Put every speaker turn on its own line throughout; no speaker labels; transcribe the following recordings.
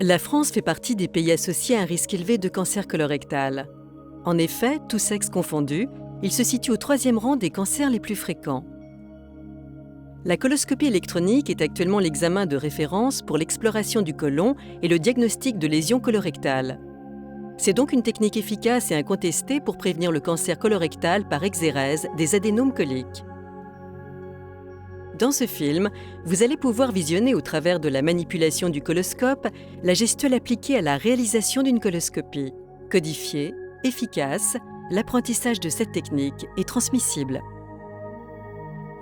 La France fait partie des pays associés à un risque élevé de cancer colorectal. En effet, tous sexes confondus, il se situe au 3e rang des cancers les plus fréquents. La coloscopie électronique est actuellement l'examen de référence pour l'exploration du côlon et le diagnostic de lésions colorectales. C'est donc une technique efficace et incontestée pour prévenir le cancer colorectal par exérèse des adénomes coliques. Dans ce film, vous allez pouvoir visionner au travers de la manipulation du coloscope la gestuelle appliquée à la réalisation d'une coloscopie. Codifiée, efficace, l'apprentissage de cette technique est transmissible.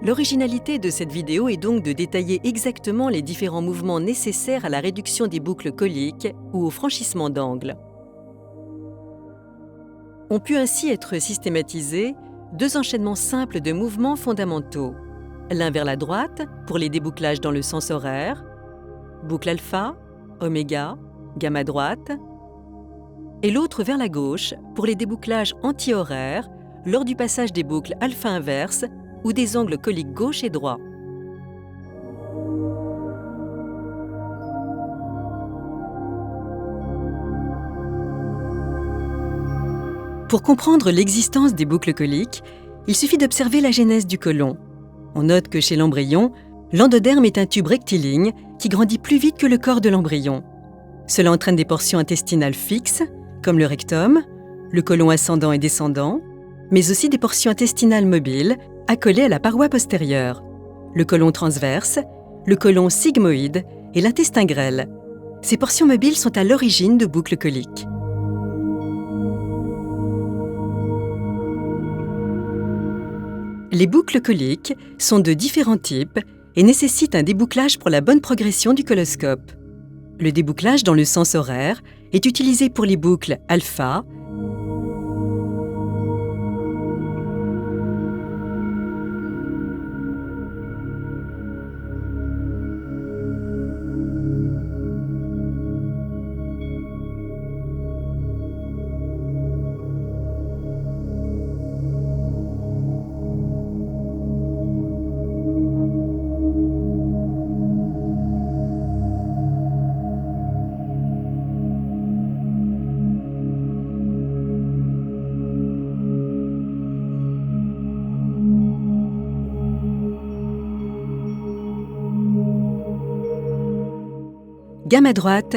L'originalité de cette vidéo est donc de détailler exactement les différents mouvements nécessaires à la réduction des boucles coliques ou au franchissement d'angles. Ont pu ainsi être systématisés 2 enchaînements simples de mouvements fondamentaux. L'un vers la droite, pour les débouclages dans le sens horaire, boucle alpha, oméga, gamma droite, et l'autre vers la gauche, pour les débouclages anti-horaires, lors du passage des boucles alpha inverse ou des angles coliques gauche et droit. Pour comprendre l'existence des boucles coliques, il suffit d'observer la genèse du côlon. On note que chez l'embryon, l'endoderme est un tube rectiligne qui grandit plus vite que le corps de l'embryon. Cela entraîne des portions intestinales fixes, comme le rectum, le côlon ascendant et descendant, mais aussi des portions intestinales mobiles, accolées à la paroi postérieure, le côlon transverse, le côlon sigmoïde et l'intestin grêle. Ces portions mobiles sont à l'origine de boucles coliques. Les boucles coliques sont de différents types et nécessitent un débouclage pour la bonne progression du coloscope. Le débouclage dans le sens horaire est utilisé pour les boucles alpha, gamma droite,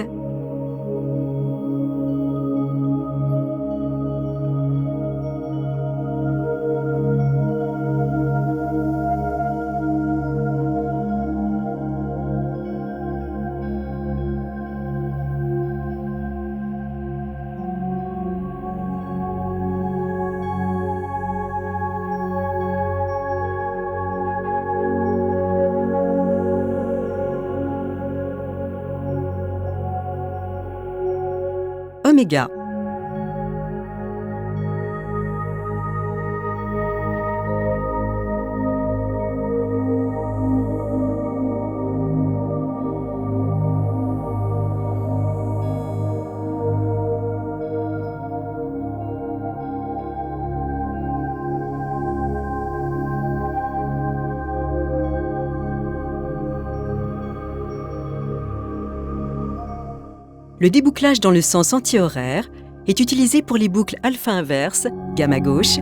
oméga. Le débouclage dans le sens anti-horaire est utilisé pour les boucles alpha inverse, gamma gauche,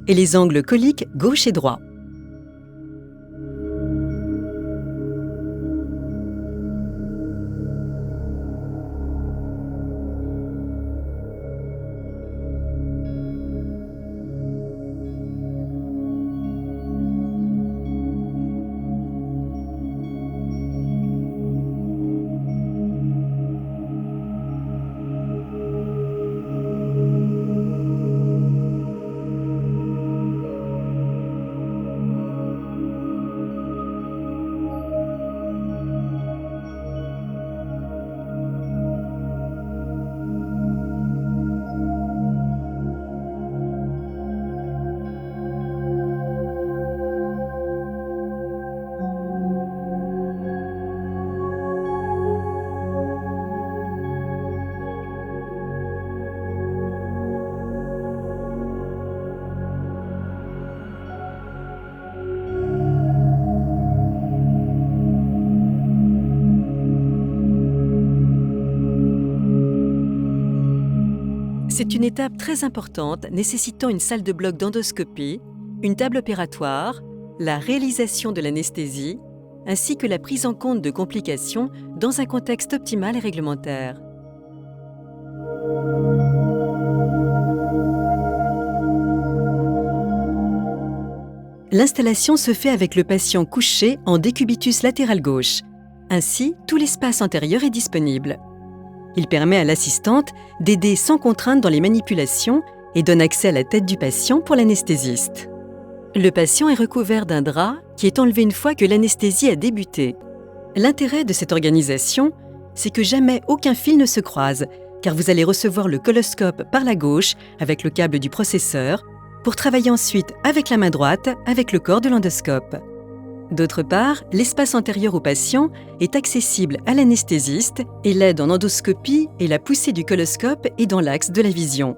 et les angles coliques gauche et droit. C'est une étape très importante nécessitant une salle de bloc d'endoscopie, une table opératoire, la réalisation de l'anesthésie, ainsi que la prise en compte de complications dans un contexte optimal et réglementaire. L'installation se fait avec le patient couché en décubitus latéral gauche. Ainsi, tout l'espace antérieur est disponible. Il permet à l'assistante d'aider sans contrainte dans les manipulations et donne accès à la tête du patient pour l'anesthésiste. Le patient est recouvert d'un drap qui est enlevé une fois que l'anesthésie a débuté. L'intérêt de cette organisation, c'est que jamais aucun fil ne se croise, car vous allez recevoir le coloscope par la gauche avec le câble du processeur, pour travailler ensuite avec la main droite avec le corps de l'endoscope. D'autre part, l'espace antérieur au patient est accessible à l'anesthésiste et l'aide en endoscopie et la poussée du coloscope est dans l'axe de la vision.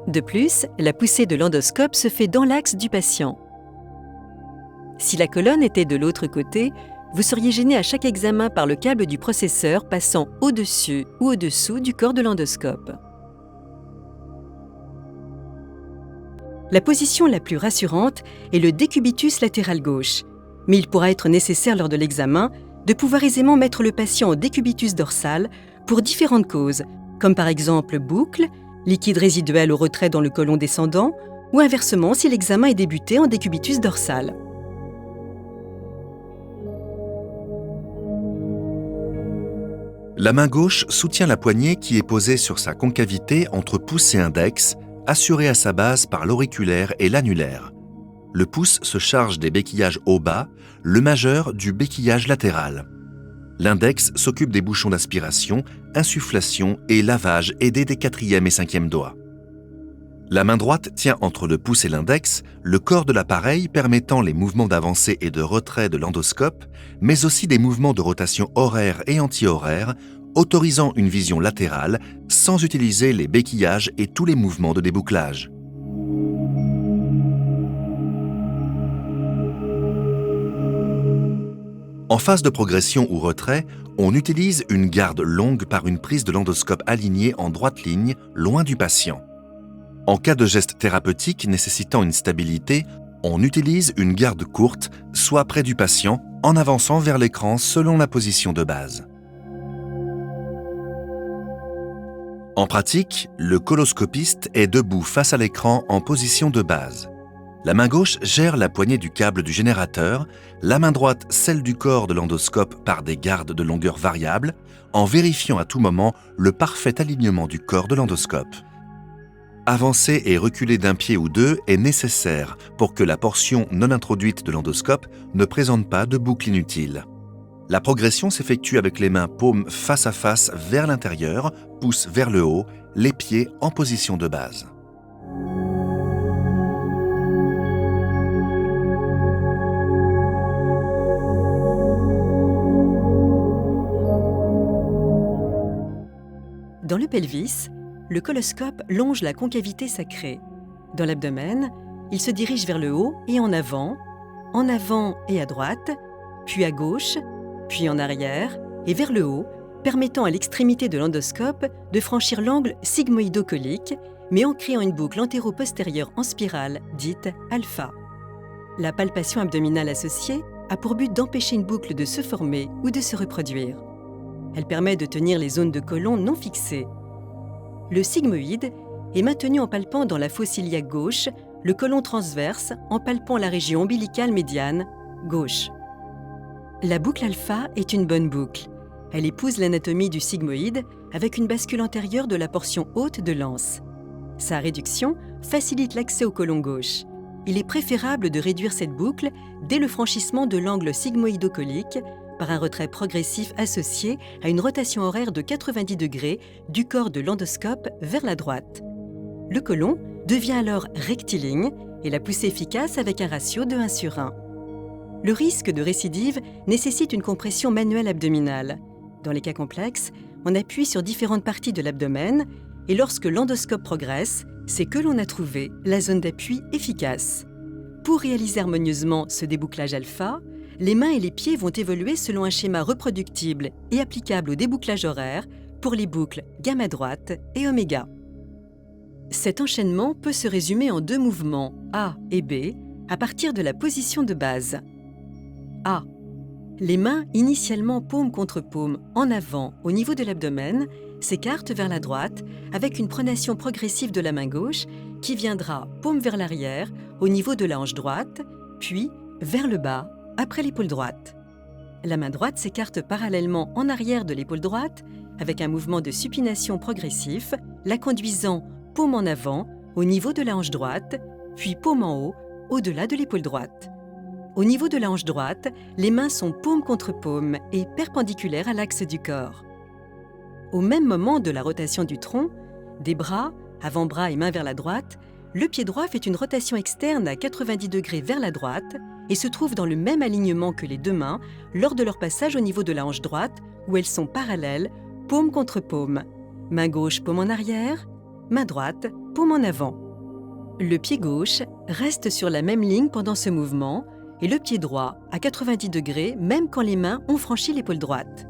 De plus, la poussée de l'endoscope se fait dans l'axe du patient. Si la colonne était de l'autre côté, vous seriez gêné à chaque examen par le câble du processeur passant au-dessus ou au-dessous du corps de l'endoscope. La position la plus rassurante est le décubitus latéral gauche, mais il pourra être nécessaire lors de l'examen de pouvoir aisément mettre le patient en décubitus dorsal pour différentes causes, comme par exemple boucle, liquide résiduel au retrait dans le côlon descendant, ou inversement si l'examen est débuté en décubitus dorsal.
La main gauche soutient la poignée qui est posée sur sa concavité entre pouce et index, assurée à sa base par l'auriculaire et l'annulaire. Le pouce se charge des béquillages au bas, le majeur du béquillage latéral. L'index s'occupe des bouchons d'aspiration, insufflation et lavage aidés des 4e et 5e doigts. La main droite tient entre le pouce et l'index le corps de l'appareil permettant les mouvements d'avancée et de retrait de l'endoscope, mais aussi des mouvements de rotation horaire et anti-horaire, autorisant une vision latérale sans utiliser les béquillages et tous les mouvements de débouclage. En phase de progression ou retrait, on utilise une garde longue par une prise de l'endoscope alignée en droite ligne, loin du patient. En cas de geste thérapeutique nécessitant une stabilité, on utilise une garde courte, soit près du patient, en avançant vers l'écran selon la position de base. En pratique, le coloscopiste est debout face à l'écran en position de base. La main gauche gère la poignée du câble du générateur, la main droite celle du corps de l'endoscope par des gardes de longueur variable, en vérifiant à tout moment le parfait alignement du corps de l'endoscope. Avancer et reculer d'un pied ou deux est nécessaire pour que la portion non introduite de l'endoscope ne présente pas de boucle inutile. La progression s'effectue avec les mains paumes face à face vers l'intérieur, pouce vers le haut, les pieds en position de base.
Dans le pelvis, le coloscope longe la concavité sacrée. Dans l'abdomen, il se dirige vers le haut et en avant et à droite, puis à gauche, puis en arrière et vers le haut, permettant à l'extrémité de l'endoscope de franchir l'angle sigmoïdo-colique, mais en créant une boucle antéro-postérieure en spirale, dite alpha. La palpation abdominale associée a pour but d'empêcher une boucle de se former ou de se reproduire. Elle permet de tenir les zones de côlon non fixées. Le sigmoïde est maintenu en palpant dans la fosse iliaque gauche, le côlon transverse en palpant la région ombilicale médiane, gauche. La boucle alpha est une bonne boucle. Elle épouse l'anatomie du sigmoïde avec une bascule antérieure de la portion haute de l'anse. Sa réduction facilite l'accès au côlon gauche. Il est préférable de réduire cette boucle dès le franchissement de l'angle sigmoïdo-colique par un retrait progressif associé à une rotation horaire de 90 degrés du corps de l'endoscope vers la droite. Le côlon devient alors rectiligne et la poussée efficace avec un ratio de 1/1. Le risque de récidive nécessite une compression manuelle abdominale. Dans les cas complexes, on appuie sur différentes parties de l'abdomen et lorsque l'endoscope progresse, c'est que l'on a trouvé la zone d'appui efficace. Pour réaliser harmonieusement ce débouclage alpha, les mains et les pieds vont évoluer selon un schéma reproductible et applicable au débouclage horaire pour les boucles gamma droite et oméga. Cet enchaînement peut se résumer en 2 mouvements A et B à partir de la position de base. A. Les mains, initialement paume contre paume, en avant au niveau de l'abdomen, s'écartent vers la droite avec une pronation progressive de la main gauche qui viendra paume vers l'arrière au niveau de la hanche droite, puis vers le bas après l'épaule droite. La main droite s'écarte parallèlement en arrière de l'épaule droite avec un mouvement de supination progressif, la conduisant paume en avant au niveau de la hanche droite, puis paume en haut au-delà de l'épaule droite. Au niveau de la hanche droite, les mains sont paume contre paume et perpendiculaires à l'axe du corps. Au même moment de la rotation du tronc, des bras, avant-bras et mains vers la droite, le pied droit fait une rotation externe à 90 degrés vers la droite et se trouve dans le même alignement que les 2 mains lors de leur passage au niveau de la hanche droite où elles sont parallèles, paume contre paume. Main gauche, paume en arrière, main droite, paume en avant. Le pied gauche reste sur la même ligne pendant ce mouvement et le pied droit à 90 degrés même quand les mains ont franchi l'épaule droite.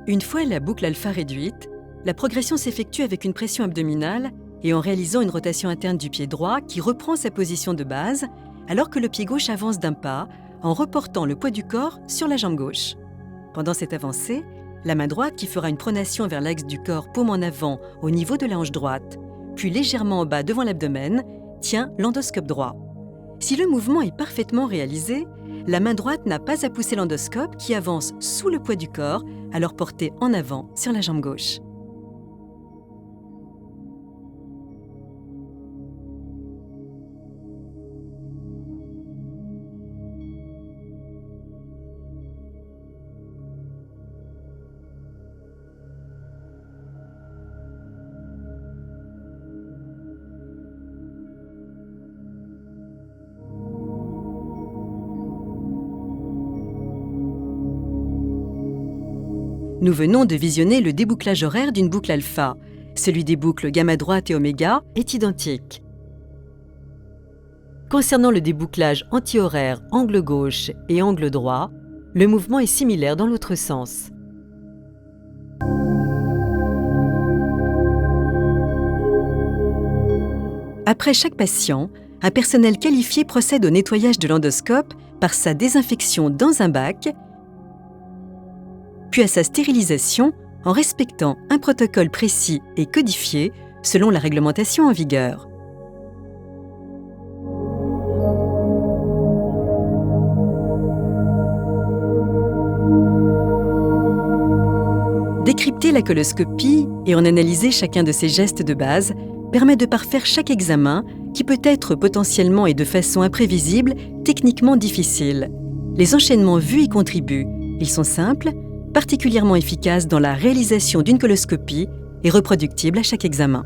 Une fois la boucle alpha réduite, la progression s'effectue avec une pression abdominale et en réalisant une rotation interne du pied droit qui reprend sa position de base alors que le pied gauche avance d'un pas en reportant le poids du corps sur la jambe gauche. Pendant cette avancée, la main droite qui fera une pronation vers l'axe du corps paume en avant au niveau de la hanche droite, puis légèrement en bas devant l'abdomen, tient l'endoscope droit. Si le mouvement est parfaitement réalisé, la main droite n'a pas à pousser l'endoscope qui avance sous le poids du corps, alors porté en avant sur la jambe gauche. Nous venons de visionner le débouclage horaire d'une boucle alpha. Celui des boucles gamma droite et oméga est identique. Concernant le débouclage antihoraire angle gauche et angle droit, le mouvement est similaire dans l'autre sens. Après chaque patient, un personnel qualifié procède au nettoyage de l'endoscope par sa désinfection dans un bac, puis à sa stérilisation en respectant un protocole précis et codifié selon la réglementation en vigueur. Décrypter la coloscopie et en analyser chacun de ses gestes de base permet de parfaire chaque examen qui peut être potentiellement et de façon imprévisible, techniquement difficile. Les enchaînements vus y contribuent. Ils sont simples, particulièrement efficaces dans la réalisation d'une coloscopie et reproductibles à chaque examen.